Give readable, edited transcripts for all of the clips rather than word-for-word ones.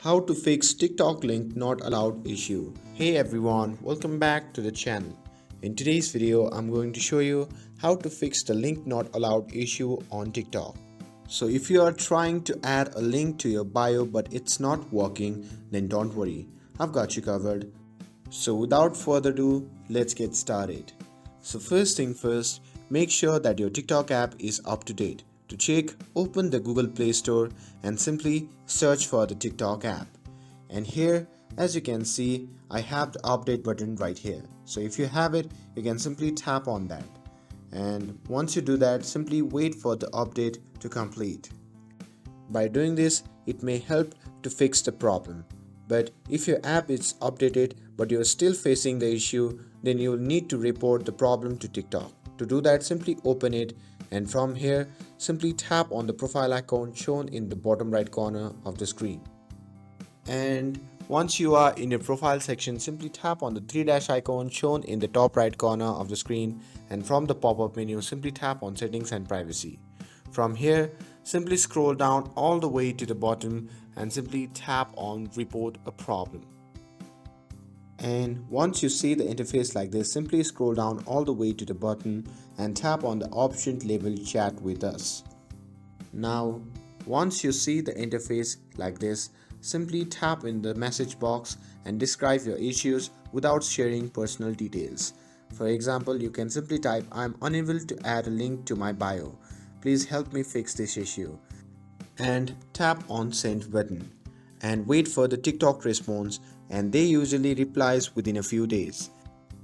How to fix TikTok link not allowed issue. Hey everyone, welcome back to the channel. In today's video, I'm going to show you how to fix the link not allowed issue on TikTok. So if you are trying to add a link to your bio but it's not working, then don't worry, I've got you covered. So without further ado, let's get started. So first thing first, make sure that your TikTok app is up to date. To check, open the Google Play Store and simply search for the TikTok app. And here, as you can see, I have the update button right here. So if you have it, you can simply tap on that. And once you do that, simply wait for the update to complete. By doing this, it may help to fix the problem. But if your app is updated but you're still facing the issue, then you will need to report the problem to TikTok. To do that, simply open it and from here, simply tap on the profile icon shown in the bottom right corner of the screen. And once you are in your profile section, simply tap on the three dash icon shown in the top right corner of the screen, and from the pop-up menu, simply tap on settings and privacy. From here, simply scroll down all the way to the bottom and simply tap on report a problem. And once you see the interface like this, simply scroll down all the way to the bottom and tap on the option labeled chat with us. Now, once you see the interface like this, simply tap in the message box and describe your issues without sharing personal details. For example, you can simply type, "I'm unable to add a link to my bio. Please help me fix this issue." And tap on send button and wait for the TikTok response, and they usually replies within a few days.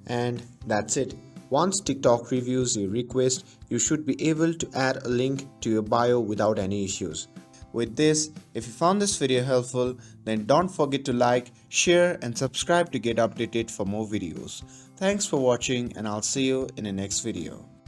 And that's it. Once TikTok reviews your request, you should be able to add a link to your bio without any issues. With this, if you found this video helpful, then don't forget to like, share and subscribe to get updated for more videos. Thanks for watching and I'll see you in the next video.